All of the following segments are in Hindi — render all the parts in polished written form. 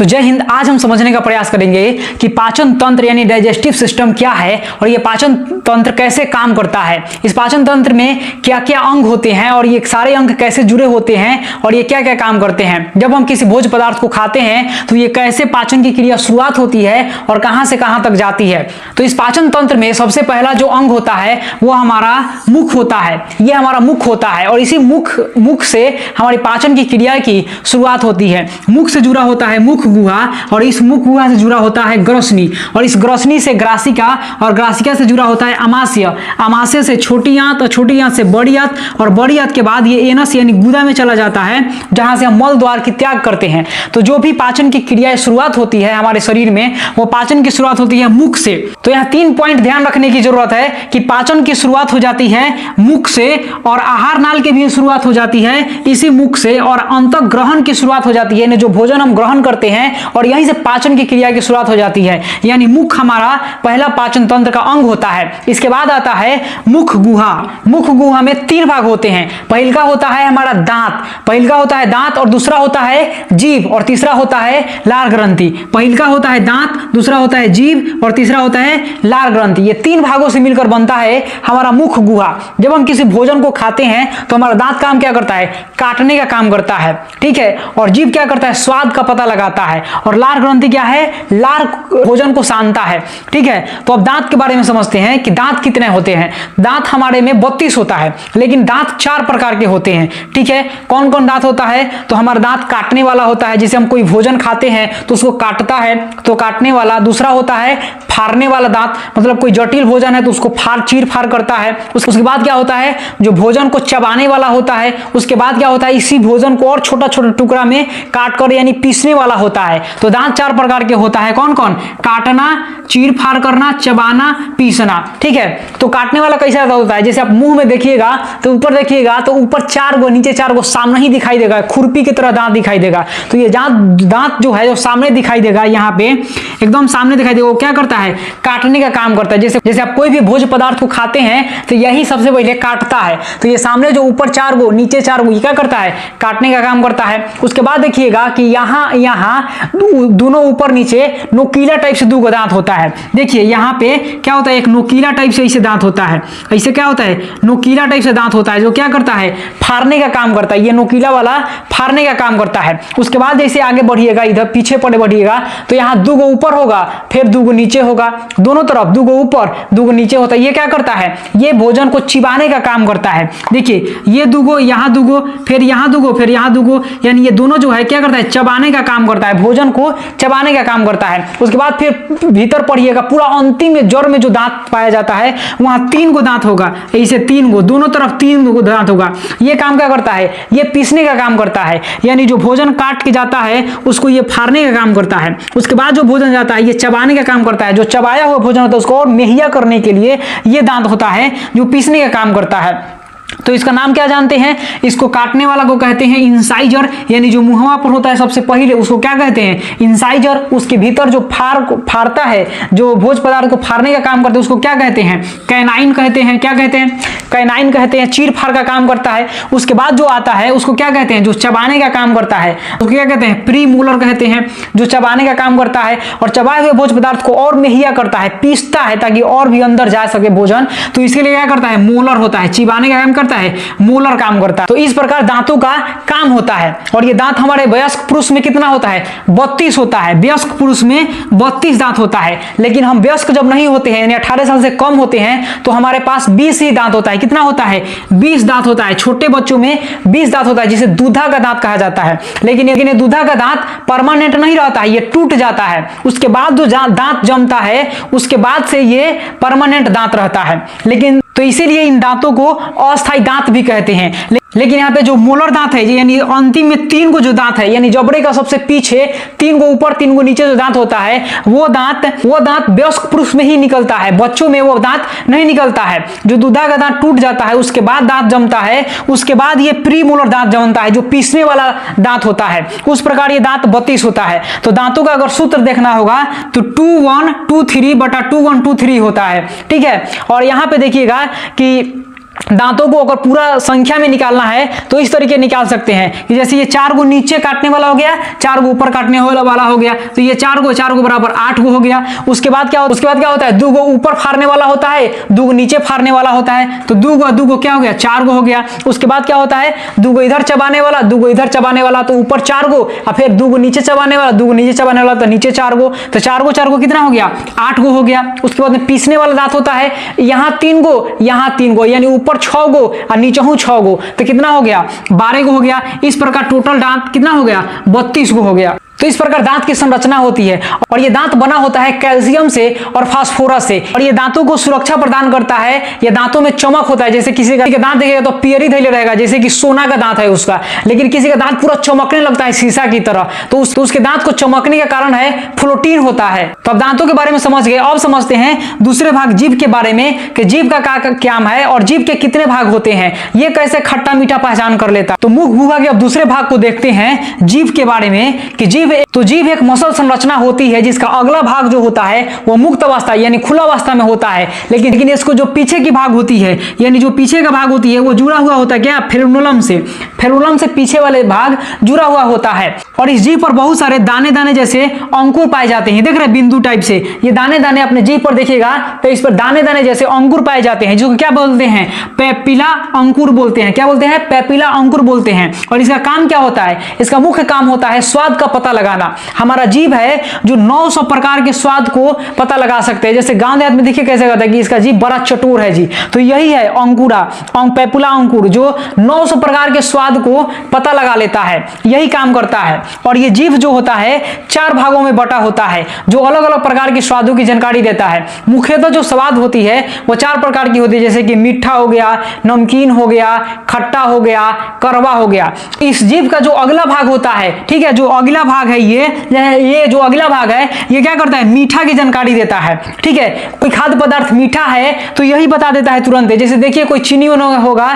तो जय हिंद। आज हम समझने का प्रयास करेंगे कि पाचन तंत्र यानी डाइजेस्टिव सिस्टम क्या है और ये पाचन तंत्र कैसे काम करता है। इस पाचन तंत्र में क्या क्या अंग होते हैं और ये सारे अंग कैसे जुड़े होते हैं और ये क्या क्या काम करते हैं। जब हम किसी भोज्य पदार्थ को खाते हैं तो ये कैसे पाचन की क्रिया शुरुआत होती है और कहां से कहां तक जाती है। तो इस पाचन तंत्र में सबसे पहला जो अंग होता है वो हमारा मुख होता है। ये हमारा मुख होता है और इसी मुख से हमारी पाचन की क्रिया की शुरुआत होती है। मुख से जुड़ा होता है मुख गुहा और इस मुख गुहा से जुड़ा होता है ग्रसनी और इस ग्रसनी से ग्रासिका और ग्रासिका से जुड़ा होता है अमाशय। अमाशय से छोटी आंत और छोटी आंत से बड़ी आंत और बड़ी आंत के बाद ये एनस यानी गुदा में चला जाता है जहां से हम मल द्वार की त्याग करते हैं। तो जो भी पाचन की क्रिया शुरुआत होती है हमारे शरीर में वो पाचन की शुरुआत होती है मुख से। तो यहाँ 3 पॉइंट ध्यान रखने की जरूरत है कि पाचन की शुरुआत हो जाती है मुख से और आहार नाल की भी शुरुआत हो जाती है इसी मुख से और अंतः ग्रहण की शुरुआत हो जाती है। जो भोजन हम ग्रहण करते हैं और यहीं से पाचन की क्रिया की शुरुआत हो जाती है। यानी मुख हमारा पहला पाचन तंत्र का अंग होता है। इसके बाद आता है मुख गुहा। मुख गुहा में 3 भाग होते हैं। पहला होता है हमारा दांत, पहला होता है दांत और दूसरा होता है जीभ और तीसरा होता है लार ग्रंथि। पहला होता है दांत, दूसरा होता है जीभ और तीसरा होता है लार ग्रंथि। ये 3 भागों से मिलकर बनता है हमारा मुख गुहा। जब हम किसी भोजन को खाते हैं तो हमारा दांत काम क्या करता है? काटने का काम करता है, ठीक है। और जीभ क्या करता है? स्वाद का पता लगाता है। और लार ग्रंथि क्या है? लार भोजन को सानता है, ठीक है। तो अब दांत के बारे में समझते हैं कि दांत कितने होते हैं। दांत हमारे में 32 होता है, लेकिन दांत 4 प्रकार के होते हैं, ठीक है। कौन कौन दांत होता है? तो हमारा दांत काटने वाला होता है, जैसे हम कोई भोजन खाते हैं तो उसको काटता है तो काटने वाला। दूसरा होता है फाड़ने वाला दांत, मतलब कोई जटिल भोजन है तो उसको चीर फाड़ करता है। उसके बाद क्या होता है? जो भोजन को चबाने वाला होता है। उसके बाद क्या होता है? इसी भोजन को और छोटा छोटा टुकड़ा में काट कर यानी पीसने वाला होता है। तो दांत 4 प्रकार के होता है। कौन कौन? काटना, चीर फाड़ करना, चबाना, पीसना, ठीक है। तो काटने वाला कैसा होता है? जैसे आप मुंह में देखिएगा तो ऊपर देखिएगा तो ऊपर 4 गो नीचे 4 गो सामने ही दिखाई देगा, खुरपी की तरह दांत दिखाई देगा। तो ये दांत जो है जो सामने दिखाई देगा, यहाँ पे एकदम सामने दिखाई देगा, वो क्या करता है? काटने का काम करता है। जैसे आप कोई भी भोज्य पदार्थ को खाते हैं तो यही सबसे पहले काटता है। तो ये सामने जो ऊपर 4 गो नीचे 4 गो ये क्या करता है? काटने का काम करता है। उसके बाद देखिएगा कि यहाँ दोनों ऊपर नीचे नोकीला टाइप से 2 गो दांत होता है। देखिए यहाँ पे क्या होता है? एक नोकीला टाइप से ऐसे दांत होता है। ऐसे क्या होता है? नोकीला टाइप से दांत होता है जो क्या करता है? फाड़ने का काम करता है। ये नोकीला वाला फाड़ने का काम करता है। उसके बाद जैसे आगे बढ़िएगा, इधर पीछे पड़े बढ़िएगा तो यहाँ 2 गो ऊपर होगा, फिर 2 गो नीचे होगा, दोनों तरफ 2 गो ऊपर 2 गो नीचे होता है। ये क्या करता है? ये भोजन को चिबाने का काम करता है। देखिए ये 2 गो, यहाँ 2 गो, फिर यहाँ 2 गो, फिर यहाँ 2 गो, यानी ये दोनों जो है क्या करता है? चबाने का काम करता है, भोजन को चबाने का काम करता है। उसके बाद फिर भीतर पढ़िएगा, पूरा अंतिम में जड़ में जो दांत पाया जाता है वहां 3 गो दांत होगा, ऐसे 3 गो, दोनों तरफ 3 गो दांत होगा। ये काम क्या करता है? ये पीसने का काम करता है, यानी जो भोजन काट के जाता है उसको ये फाड़ने का काम करता है। उसके बाद जो भोजन जाता है ये चबाने का काम करता है। जो चबाया हुआ भोजन होता है उसको और मेहिया करने के लिए ये दांत होता है जो पीसने का काम करता है। तो इसका नाम क्या जानते हैं? इसको काटने वाला को कहते हैं इंसाइजर, यानी जो मुंहवा पर होता है सबसे पहले उसको क्या कहते हैं? इंसाइजर। उसके भीतर जो फाड़ता है, जो भोज पदार्थ को फाड़ने का काम करता है उसको क्या कहते हैं? कैनाइन कहते हैं। क्या कहते हैं? कैनाइन कहते हैं। चीर फाड़ का काम करता है। उसके बाद जो आता है उसको क्या कहते हैं? जो चबाने का काम करता है उसको क्या कहते हैं? प्री मोलर कहते हैं, जो चबाने का काम करता है और चबाए हुए भोज पदार्थ को और मेहिया करता है, पीसता है ताकि और भी अंदर जा सके भोजन। तो इसके लिए क्या करता है? मोलर होता है, चिबाने का काम करता है, मोलर काम करता है। तो इस प्रकार दांतों का काम होता है। और ये दांत हमारे वयस्क पुरुष में कितना होता है? 32 होता है। वयस्क पुरुष में 32 दांत होता है। लेकिन हम वयस्क जब नहीं होते हैं यानी 18 साल से कम होते हैं तो हमारे पास 20 ही दांत होता है। कितना होता है? 20 दांत होता है। छोटे बच्चों में 20 दांत होता है, जिसे दूधा का दांत कहा जाता है। लेकिन ये दूधा का दांत परमानेंट नहीं रहता है, ये टूट जाता है। उसके बाद जो दांत जमता है उसके बाद से ये परमानेंट दांत रहता है। लेकिन तो इसीलिए इन दांतों को अस्थायी दांत भी कहते हैं। लेकिन यहाँ पे जो मोलर दांत है यानी अंतिम में 3 गो जो दांत है, यानी जबड़े का सबसे पीछे 3 गो ऊपर 3 गो नीचे जो दांत होता है वो दांत वयस्क पुरुष में ही निकलता है। बच्चों में वो दांत नहीं निकलता है। जो दूधा का दांत टूट जाता है उसके बाद दांत जमता है, उसके बाद ये प्री मोलर दांत जमता है जो पीसने वाला दांत होता है। उस प्रकार ये दांत 32 होता है। तो दांतों का अगर सूत्र देखना होगा तो 2 1 2 3 बटा 2 1 2 3 होता है, ठीक है। और यहाँ पे देखिएगा कि दांतों को अगर पूरा संख्या में निकालना है तो इस तरीके निकाल सकते हैं कि जैसे ये 4 गो नीचे काटने वाला हो गया, 4 गो ऊपर काटने वाला हो गया, तो ये 4 गो बराबर 8 गो हो गया। उसके बाद क्या होता है, 2 गो ऊपर फाड़ने वाला होता है, 2 गो नीचे फाड़ने वाला होता है, तो 2 गो क्या हो गया, 4 गो हो गया। उसके बाद क्या होता है, 2 गो इधर चबाने वाला, 2 गो इधर चबाने वाला, तो ऊपर 4 गो, और फिर 2 गो नीचे चबाने वाला, 2 गो नीचे चबाने वाला, तो नीचे 4 गो, तो 4 गो कितना हो गया, 8 गो हो गया। उसके बाद में पीसने वाला दांत होता है, यहाँ 3 गो, यहाँ 3 गो, यानी ऊपर 6 गो और नीचे हूं 6 गो, तो कितना हो गया, 12 गो हो गया। इस प्रकार टोटल दांत कितना हो गया, 32 गो हो गया। तो इस प्रकार दांत की संरचना होती है और ये दांत बना होता है कैल्शियम से और फास्फोरस से, और ये दांतों को सुरक्षा प्रदान करता है। ये दांतों में चमक होता है, जैसे किसी का दांत देखेगा तो पियरी धैले रहेगा, जैसे कि सोना का दांत है उसका, लेकिन किसी का दांत पूरा चमकने लगता है शीशा की तरह, तो उसके दांत को चमकने का कारण है फ्लोटीन होता है। तो अब दांतों के बारे में समझ गए, अब समझते हैं दूसरे भाग जीभ के बारे में कि जीभ का क्या है और जीभ के कितने भाग होते हैं, ये कैसे खट्टा मीठा पहचान कर लेता। तो मुख गुहा के अब दूसरे भाग को देखते हैं जीभ के बारे में कि जीभ एक मसल संरचना होती है जिसका अगला भाग जो होता है वो मुक्त अवस्था यानी खुला अवस्था में होता है, लेकिन इसको जो पीछे की भाग होती है यानी जो पीछे का भाग होती है वो जुड़ा हुआ होता है क्या, फ्रेनुलम से पीछे वाले भाग जुड़ा हुआ होता है। और इस जीभ पर बहुत सारे दाने दाने जैसे अंकुर पाए जाते हैं, देख रहे हैं बिंदु टाइप से, ये दाने दाने अपने जीभ पर देखिएगा तो इस पर दाने दाने जैसे अंकुर पाए जाते हैं, जो क्या बोलते हैं, पेपिला अंकुर बोलते हैं। क्या बोलते हैं, पेपिला अंकुर बोलते हैं। और इसका काम क्या होता है, इसका मुख्य काम होता है स्वाद का पता लगाना। हमारा जीभ है जो 900 प्रकार के स्वाद को पता लगा सकते हैं। जैसे गांव देहात में देखिए कैसे कहता है कि इसका जीभ बड़ा चतुर है जी, तो यही है अंकुरा पेपुला अंकुर जो 900 प्रकार के स्वाद को पता लगा लेता है, यही काम करता है। और ये जीभ जो होता है 4 भागों में बटा होता है जो अलग अलग प्रकार के स्वादों की जानकारी देता है। मुख्यतः जो स्वाद होती है वो 4 प्रकार की होती है, जैसे कि मीठा हो गया, नमकीन हो गया, खट्टा हो गया, कड़वा हो गया। इस जीभ का जो अगला भाग होता है, ठीक है, जो अगला भाग है ये जो अगला भाग है ये क्या करता है, मीठा की जानकारी देता है। ठीक है, कोई खाद्य पदार्थ मीठा है तो यही बता देता है तुरंत। जैसे देखिए कोई चीनी होगा,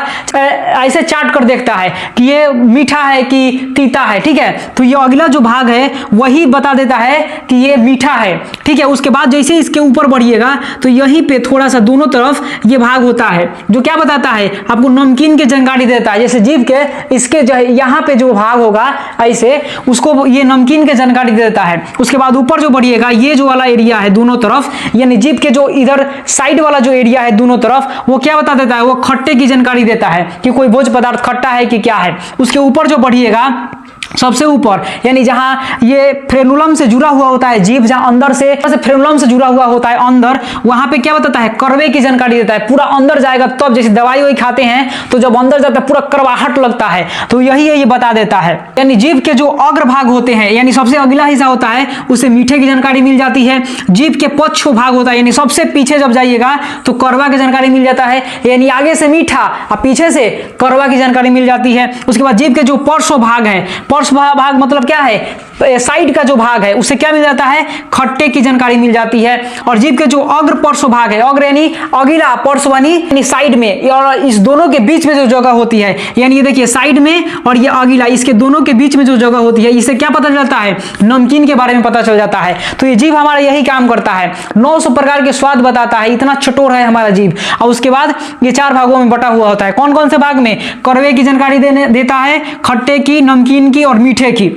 ऐसे चाट कर देखता है कि ये मीठा है कि तीता है। ठीक है, तो ये अगला जो भाग है वही बता देता है कि ये मीठा है। ठीक है, उसके बाद जैसे इसके ऊपर बढ़िएगा तो यहीं पे थोड़ा सा दोनों तरफ ये भाग होता है जो क्या बताता है, आपको नमकीन की जानकारी देता है। जैसे जीभ के इसके यहाँ पे जो भाग होगा ऐसे, उसको ये नमकीन के जानकारी देता है। उसके बाद ऊपर जो बढ़िएगा ये जो वाला एरिया है दोनों तरफ, यानी जीभ के जो इधर साइड वाला जो एरिया है दोनों तरफ, वो क्या बता देता है, वो खट्टे की जानकारी देता है कि कोई भोज्य पदार्थ खट्टा है कि क्या है। उसके ऊपर जो बढ़िएगा सबसे ऊपर यानी जहां ये फ्रेनुलम से जुड़ा हुआ होता है जीभ, जहां अंदर से फ्रेनुलम से जुड़ा हुआ होता है अंदर, वहां पे क्या बताता है, कड़वे की जानकारी देता है। पूरा अंदर जाएगा तब, जैसे दवाई वही खाते हैं तो जब अंदर जाता है पूरा कड़वाहट लगता है, तो यही ये बता देता है। यानी जीभ के जो अग्र भाग होते हैं यानी सबसे अगला हिस्सा होता है उसे मीठे की जानकारी मिल जाती है। जीभ के पक्ष भाग होता है यानी सबसे पीछे जब जाइएगा तो कड़वा की जानकारी मिल जाता है, यानी आगे से मीठा और पीछे से कड़वा की जानकारी मिल जाती है। उसके बाद जीभ के जो पार्श्व भाग है, पार्श्व भाग मतलब क्या है, साइड का जो भाग है उससे क्या मिल जाता है, खट्टे की जानकारी मिल जाती है। और जीभ के जो अग्र पार्श्व भाग है, अग्र यानी अगला, पार्श्व यानी साइड में, और इस दोनों के बीच में जो जगह होती है, यानी ये देखिए साइड में और ये अगला, इसके दोनों के बीच में जो जगह होती है, इससे क्या पता चलता है, नमकीन के बारे में पता चल जाता है। तो ये जीभ हमारा यही काम करता है, 900 प्रकार के स्वाद बताता है, इतना चटोर है हमारा जीभ। और उसके बाद ये 4 भागों में बटा हुआ होता है। कौन कौन से भाग में, कड़वे की जानकारी देता है, खट्टे की, नमकीन की और मीठे की।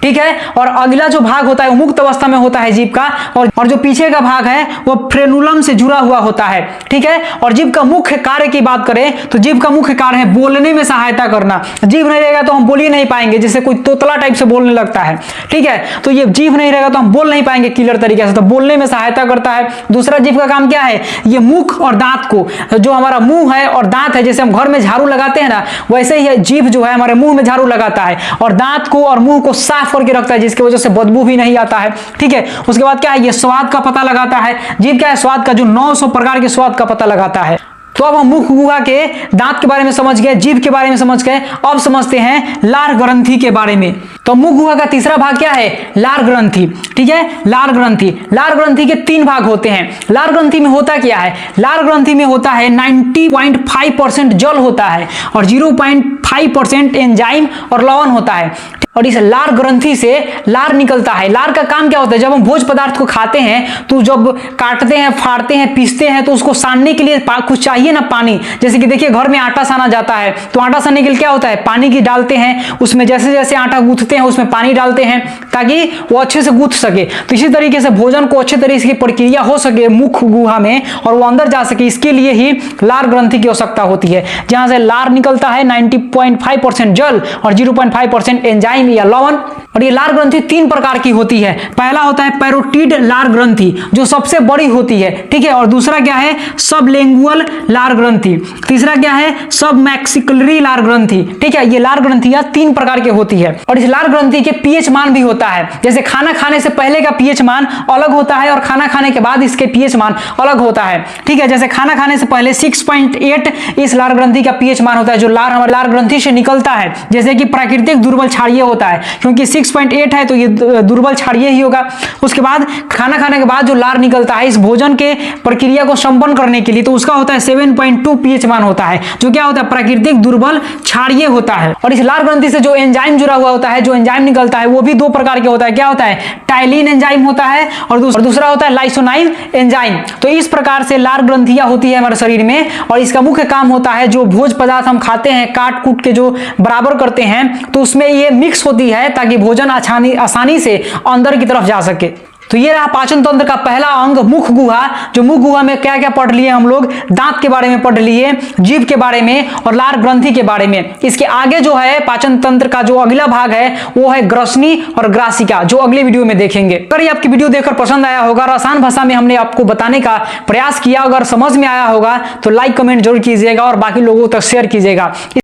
ठीक है, और अगला जो भाग होता है वो मुक्त अवस्था में होता है जीभ का, और जो पीछे का भाग है वो फ्रेनुलम से जुड़ा हुआ होता है। ठीक है, और जीभ का मुख्य कार्य की बात करें तो जीभ का मुख्य कार्य है बोलने में सहायता करना। जीभ नहीं रहेगा तो हम बोल ही नहीं पाएंगे, जैसे कोई तोतला टाइप से बोलने लगता है। ठीक है, तो ये जीभ नहीं रहेगा तो हम बोल नहीं पाएंगे क्लियर तरीके से, तो बोलने में सहायता करता है। दूसरा जीभ का काम क्या है, ये मुख और दांत को, जो हमारा मुंह है और दांत है, जैसे हम घर में झाड़ू लगाते हैं ना, वैसे ही जीभ जो है हमारे मुंह में झाड़ू लगाता है और दांत को और मुंह को साफ करके रखता है, जिसकी वजह से बदबू भी नहीं आता है। ठीक है, उसके बाद क्या है, ये स्वाद का पता लगाता है। जीभ क्या है, स्वाद का जो 900 प्रकार के स्वाद का पता लगाता है। तो अब हम मुख गुहा के दांत के बारे में समझ गए, जीभ के बारे में समझ गए, अब समझते हैं लार ग्रंथि के बारे में। तो मुख गुहा का तीसरा भाग क्या है, लार ग्रंथि। ठीक है, लार ग्रंथि। लार ग्रंथि के 3 भाग होते हैं। लार ग्रंथि में होता क्या है, लार ग्रंथि में होता है 90.5% जल होता है और 0.5% एंजाइम और लवण होता है। और इस लार ग्रंथि से लार निकलता है। लार का काम क्या होता है, जब हम भोज्य पदार्थ को खाते हैं तो जब काटते हैं, फाड़ते हैं, पीसते हैं तो उसको सानने के लिए कुछ चाहिए ना, पानी। जैसे कि देखिए घर में आटा साना जाता है तो आटा सानने के लिए क्या होता है, पानी की डालते हैं, उसमें जैसे जैसे आटा गूंथते हैं उसमें पानी डालते हैं ताकि वो अच्छे से गूंथ सके। तो इसी तरीके से भोजन को अच्छे तरीके की प्रक्रिया हो सके मुख गुहा में और वो अंदर जा सके, इसके लिए ही लार ग्रंथि की आवश्यकता होती है, जहां से लार निकलता है 90.5% जल और 0.5% एंजाइम या लवण। और ये लार ग्रंथि 3 प्रकार की होती है। पहला होता है पैरोटिड लार ग्रंथि जो सबसे बड़ी होती है, ठीक है। और दूसरा क्या है, सबलिंगुअल लार ग्रंथि। तीसरा क्या है, सब मैक्सिकुलरी लार ग्रंथि, ठीक है। ये लार ग्रंथियां 3 प्रकार की होती है और इस लार ग्रंथि के पीएच मान भी होता है। जैसे खाना खाने से पहले का पीएच मान अलग होता है और खाना खाने के बाद इसके पीएच मान अलग होता है, ठीक है। जैसे खाना खाने से पहले 6.8 इस लार ग्रंथि का पीएच मान होता है जो लार हमारे लार ग्रंथि से निकलता है। जैसे कि प्राकृतिक दुर्बल क्षारीय होता है, क्योंकि 6.8 है तो ये दुर्बल क्षारीय ही होगा। उसके बाद खाना खाने के बाद जो लार निकलता है इस भोजन के प्रक्रिया को संपन्न करने के लिए, तो उसका होता है 7.2 पीएच मान होता है, जो क्या होता है, प्राकृतिक दुर्बल क्षारीय होता है। और इस लार ग्रंथि से जो एंजाइम जुड़ा हुआ होता है, जो एंजाइम निकलता है वो भी 2 प्रकार के होता है। क्या होता है, टाइलिन एंजाइम होता है और दूसरा होता है लाइसोनाइल एंजाइम। तो इस प्रकार से लार ग्रंथियां होती है हमारे शरीर में और इसका मुख्य काम होता है जो भोज्य पदार्थ हम खाते हैं काट कूट के जो बराबर करते हैं तो उसमें ये मिक्स होती है ताकि भोजन आसानी से अंदर की तरफ जा सके। तो ये रहा पाचन तंत्र का पहला अंग मुख गुहा। जो मुख गुहा में क्या क्या पढ़ लिए हम लोग, दांत के बारे में पढ़ लिए, जीभ के बारे में और लार ग्रंथि के बारे में। इसके आगे जो है पाचन तंत्र का जो अगला भाग है वो है ग्रसनी और ग्रासिका, जो अगले वीडियो में देखेंगे। अगर ये आपकी वीडियो देखकर पसंद आया होगा और आसान भाषा में हमने आपको बताने का प्रयास किया, अगर समझ में आया होगा तो लाइक कमेंट जरूर कीजिएगा और बाकी लोगों तक शेयर कीजिएगा।